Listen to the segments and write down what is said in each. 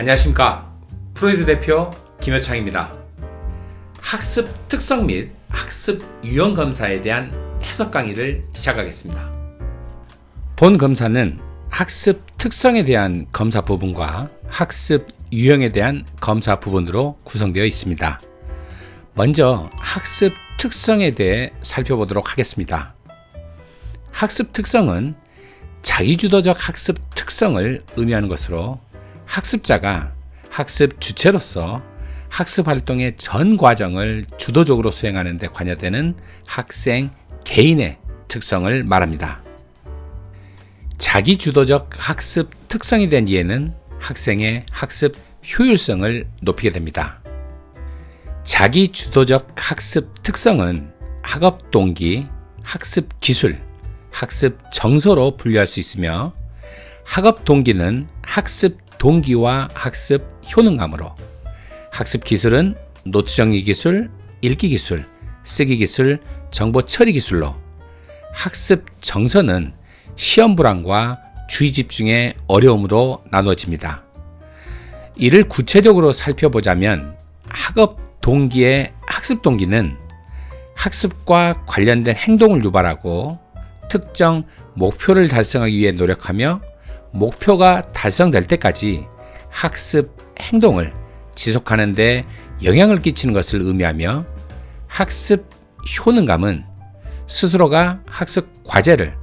안녕하십니까. 프로이드 대표 김효창입니다. 학습 특성 및 학습 유형 검사에 대한 해석 강의를 시작하겠습니다. 본 검사는 학습 특성에 대한 검사 부분과 학습 유형에 대한 검사 부분으로 구성되어 있습니다. 먼저 학습 특성에 대해 살펴보도록 하겠습니다. 학습 특성은 자기주도적 학습 특성을 의미하는 것으로 학습자가 학습 주체로서 학습 활동의 전 과정을 주도적으로 수행하는 데 관여되는 학생 개인의 특성을 말합니다. 자기주도적 학습 특성이 된 이해는 학생의 학습 효율성을 높이게 됩니다. 자기주도적 학습 특성은 학업 동기, 학습 기술, 학습 정서로 분류할 수 있으며 학업 동기는 학습 동기와 학습 효능감으로, 학습 기술은 노트 정리 기술, 읽기 기술, 쓰기 기술, 정보 처리 기술로, 학습 정서는 시험 불안과 주의 집중의 어려움으로 나누어집니다. 이를 구체적으로 살펴보자면 학업 동기의 학습 동기는 학습과 관련된 행동을 유발하고 특정 목표를 달성하기 위해 노력하며 목표가 달성될 때까지 학습 행동을 지속하는 데 영향을 끼치는 것을 의미하며, 학습 효능감은 스스로가 학습 과제를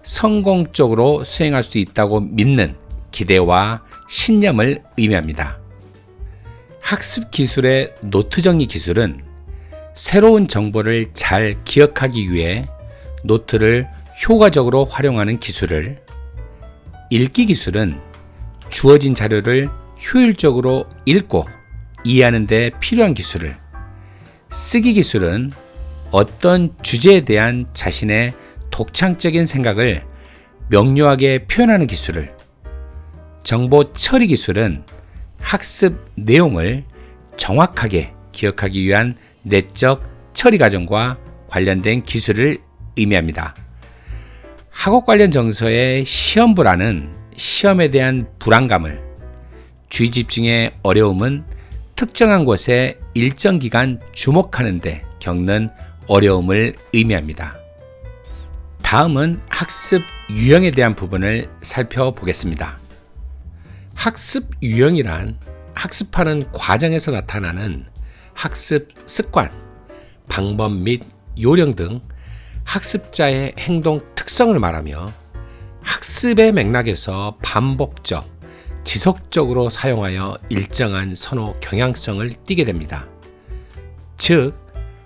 성공적으로 수행할 수 있다고 믿는 기대와 신념을 의미합니다. 학습 기술의 노트 정리 기술은 새로운 정보를 잘 기억하기 위해 노트를 효과적으로 활용하는 기술을, 읽기 기술은 주어진 자료를 효율적으로 읽고 이해하는 데 필요한 기술을, 쓰기 기술은 어떤 주제에 대한 자신의 독창적인 생각을 명료하게 표현하는 기술을, 정보 처리 기술은 학습 내용을 정확하게 기억하기 위한 내적 처리 과정과 관련된 기술을 의미합니다. 학업 관련 정서의 시험 불안은 시험에 대한 불안감을, 주의 집중의 어려움은 특정한 곳에 일정 기간 주목하는 데 겪는 어려움을 의미합니다. 다음은 학습 유형에 대한 부분을 살펴보겠습니다. 학습 유형이란 학습하는 과정에서 나타나는 학습 습관, 방법 및 요령 등 학습자의 행동 특성을 말하며, 학습의 맥락에서 반복적, 지속적으로 사용하여 일정한 선호 경향성을 띠게 됩니다. 즉,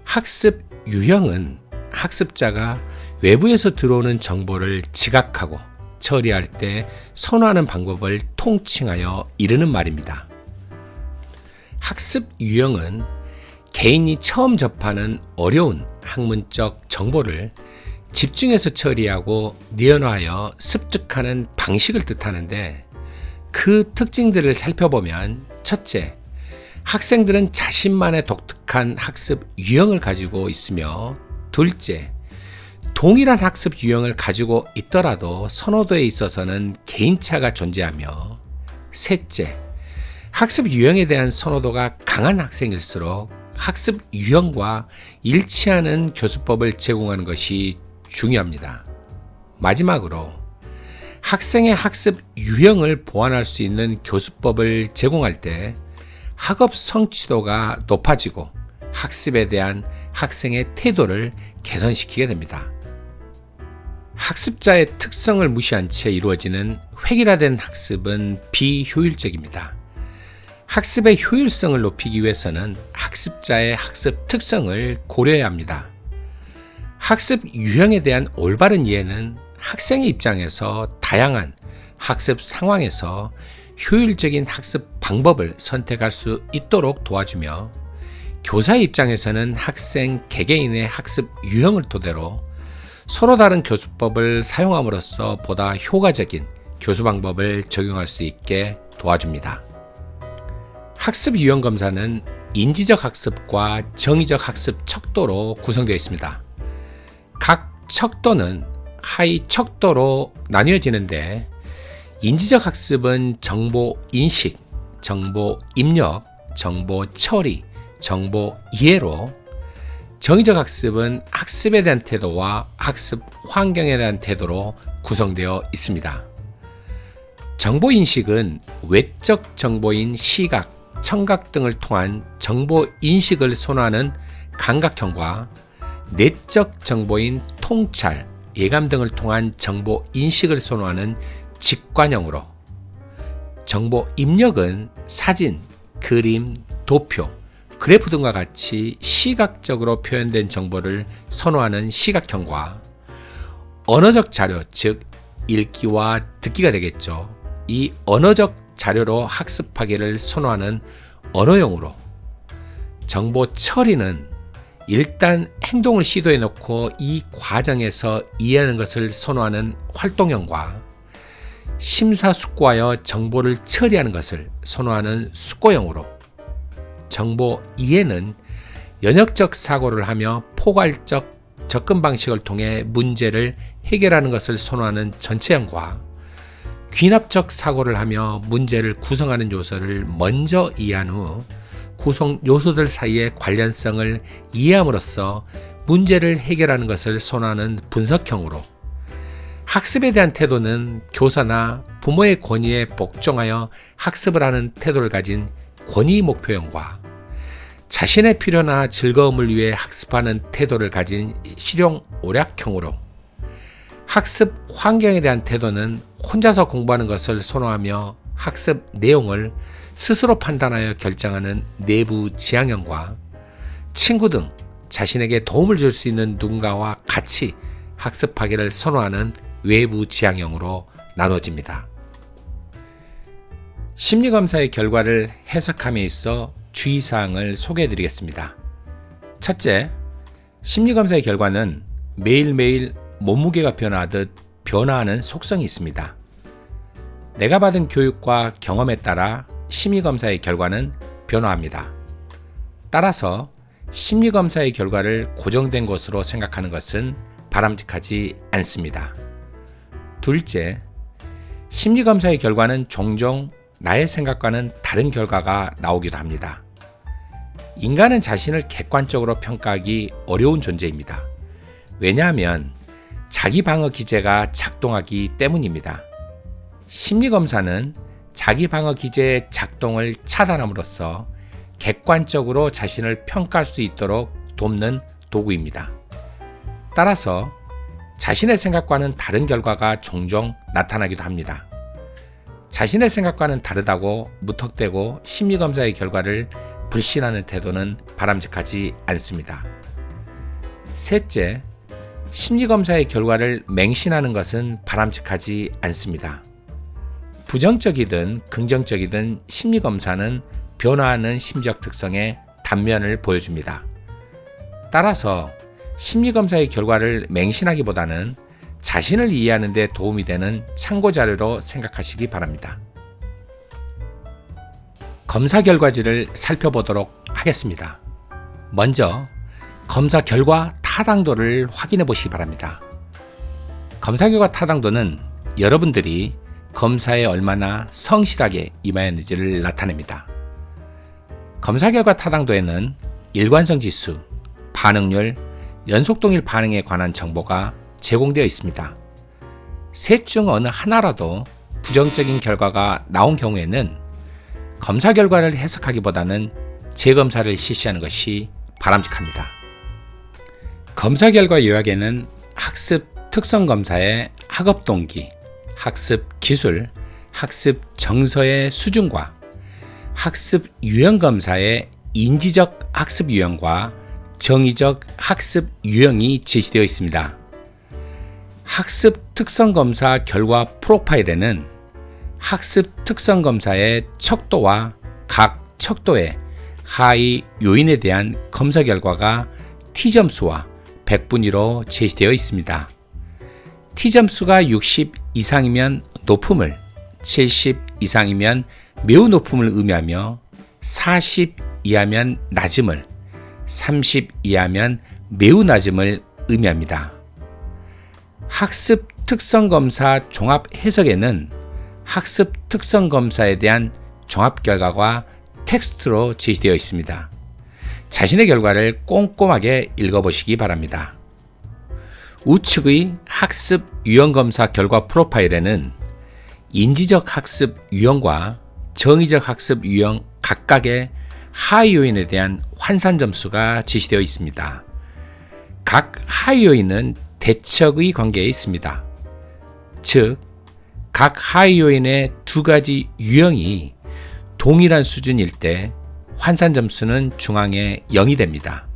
학습 유형은 학습자가 외부에서 들어오는 정보를 지각하고 처리할 때 선호하는 방법을 통칭하여 이르는 말입니다. 학습 유형은 개인이 처음 접하는 어려운 학문적 정보를 집중해서 처리하고 뉘어놓아 습득하는 방식을 뜻하는데, 그 특징들을 살펴보면, 첫째, 학생들은 자신만의 독특한 학습 유형을 가지고 있으며, 둘째, 동일한 학습 유형을 가지고 있더라도 선호도에 있어서는 개인차가 존재하며, 셋째, 학습 유형에 대한 선호도가 강한 학생일수록 학습 유형과 일치하는 교수법을 제공하는 것이 중요합니다. 마지막으로, 학생의 학습 유형을 보완할 수 있는 교수법을 제공할 때 학업 성취도가 높아지고 학습에 대한 학생의 태도를 개선시키게 됩니다. 학습자의 특성을 무시한 채 이루어지는 획일화된 학습은 비효율적입니다. 학습의 효율성을 높이기 위해서는 학습자의 학습 특성을 고려해야 합니다. 학습 유형에 대한 올바른 이해는 학생의 입장에서 다양한 학습 상황에서 효율적인 학습 방법을 선택할 수 있도록 도와주며, 교사의 입장에서는 학생 개개인의 학습 유형을 토대로 서로 다른 교수법을 사용함으로써 보다 효과적인 교수 방법을 적용할 수 있게 도와줍니다. 학습 유형 검사는 인지적 학습과 정의적 학습 척도로 구성되어 있습니다. 각 척도는 하위 척도로 나뉘어지는데, 인지적 학습은 정보 인식, 정보 입력, 정보 처리, 정보 이해로 정의적 학습은 학습에 대한 태도와 학습 환경에 대한 태도로 구성되어 있습니다. 정보 인식은 외적 정보인 시각, 청각 등을 통한 정보 인식을 선호하는 감각형과 내적 정보인 통찰, 예감 등을 통한 정보 인식을 선호하는 직관형으로, 정보 입력은 사진, 그림, 도표, 그래프 등과 같이 시각적으로 표현된 정보를 선호하는 시각형과 언어적 자료, 즉 읽기와 듣기가 되겠죠. 이 언어적 자료로 학습하기를 선호하는 언어형으로, 정보 처리는 일단 행동을 시도해 놓고 이 과정에서 이해하는 것을 선호하는 활동형과 심사숙고하여 정보를 처리하는 것을 선호하는 숙고형으로, 정보 이해는 연역적 사고를 하며 포괄적 접근 방식을 통해 문제를 해결하는 것을 선호하는 전체형과 귀납적 사고를 하며 문제를 구성하는 요소를 먼저 이해한 후 구성 요소들 사이의 관련성을 이해함으로써 문제를 해결하는 것을 선호하는 분석형으로, 학습에 대한 태도는 교사나 부모의 권위에 복종하여 학습을 하는 태도를 가진 권위 목표형과 자신의 필요나 즐거움을 위해 학습하는 태도를 가진 실용 오략형으로, 학습 환경에 대한 태도는 혼자서 공부하는 것을 선호하며 학습 내용을 스스로 판단하여 결정하는 내부 지향형과 친구 등 자신에게 도움을 줄 수 있는 누군가와 같이 학습하기를 선호하는 외부 지향형으로 나눠집니다. 심리검사의 결과를 해석함에 있어 주의사항을 소개해 드리겠습니다. 첫째, 심리검사의 결과는 매일매일 몸무게가 변화하듯 변화하는 속성이 있습니다. 내가 받은 교육과 경험에 따라 심리검사의 결과는 변화합니다. 따라서 심리검사의 결과를 고정된 것으로 생각하는 것은 바람직하지 않습니다. 둘째, 심리검사의 결과는 종종 나의 생각과는 다른 결과가 나오기도 합니다. 인간은 자신을 객관적으로 평가하기 어려운 존재입니다. 왜냐하면 자기 방어 기제가 작동하기 때문입니다. 심리검사는 자기 방어 기제의 작동을 차단함으로써 객관적으로 자신을 평가할 수 있도록 돕는 도구입니다. 따라서 자신의 생각과는 다른 결과가 종종 나타나기도 합니다. 자신의 생각과는 다르다고 무턱대고 심리검사의 결과를 불신하는 태도는 바람직하지 않습니다. 셋째, 심리검사의 결과를 맹신하는 것은 바람직하지 않습니다. 부정적이든 긍정적이든 심리검사는 변화하는 심리적 특성의 단면을 보여줍니다. 따라서 심리검사의 결과를 맹신하기보다는 자신을 이해하는 데 도움이 되는 참고자료로 생각하시기 바랍니다. 검사 결과지를 살펴보도록 하겠습니다. 먼저 검사 결과 타당도를 확인해 보시기 바랍니다. 검사 결과 타당도는 여러분들이 검사에 얼마나 성실하게 임하였는지를 나타냅니다. 검사 결과 타당도에는 일관성 지수, 반응률, 연속동일 반응에 관한 정보가 제공되어 있습니다. 셋 중 어느 하나라도 부정적인 결과가 나온 경우에는 검사 결과를 해석하기보다는 재검사를 실시하는 것이 바람직합니다. 검사 결과 요약에는 학습 특성 검사의 학업 동기, 학습 기술, 학습 정서의 수준과 학습 유형 검사의 인지적 학습 유형과 정의적 학습 유형이 제시되어 있습니다. 학습 특성 검사 결과 프로파일에는 학습 특성 검사의 척도와 각 척도의 하위 요인에 대한 검사 결과가 T점수와 100분위로 제시되어 있습니다. T점수가 60 이상이면 높음을, 70 이상이면 매우 높음을 의미하며 40 이하면 낮음을, 30 이하면 매우 낮음을 의미합니다. 학습 특성 검사 종합 해석에는 학습 특성 검사에 대한 종합 결과가 텍스트로 제시되어 있습니다. 자신의 결과를 꼼꼼하게 읽어보시기 바랍니다. 우측의 학습 유형검사 결과 프로파일에는 인지적 학습 유형과 정의적 학습 유형 각각의 하위 요인에 대한 환산 점수가 제시되어 있습니다. 각 하위 요인은 대척의 관계에 있습니다. 즉, 각 하위 요인의 두 가지 유형이 동일한 수준일 때 환산 점수는 중앙에 0이 됩니다.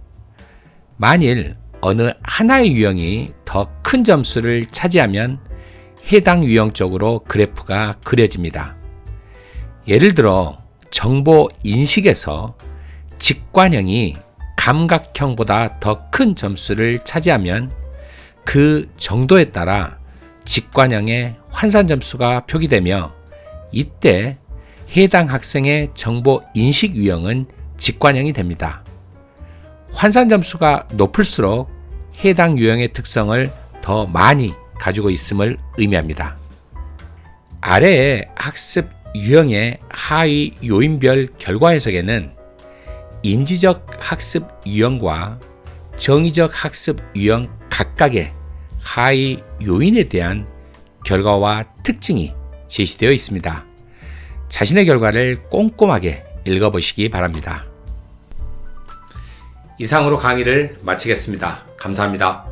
만일 어느 하나의 유형이 더 큰 점수를 차지하면 해당 유형 쪽으로 그래프가 그려집니다. 예를 들어 정보 인식에서 직관형이 감각형보다 더 큰 점수를 차지하면 그 정도에 따라 직관형의 환산 점수가 표기되며 이때 해당 학생의 정보 인식 유형은 직관형이 됩니다. 환산 점수가 높을수록 해당 유형의 특성을 더 많이 가지고 있음을 의미합니다. 아래의 학습 유형의 하위 요인별 결과 해석에는 인지적 학습 유형과 정의적 학습 유형 각각의 하위 요인에 대한 결과와 특징이 제시되어 있습니다. 자신의 결과를 꼼꼼하게 읽어보시기 바랍니다. 이상으로 강의를 마치겠습니다. 감사합니다.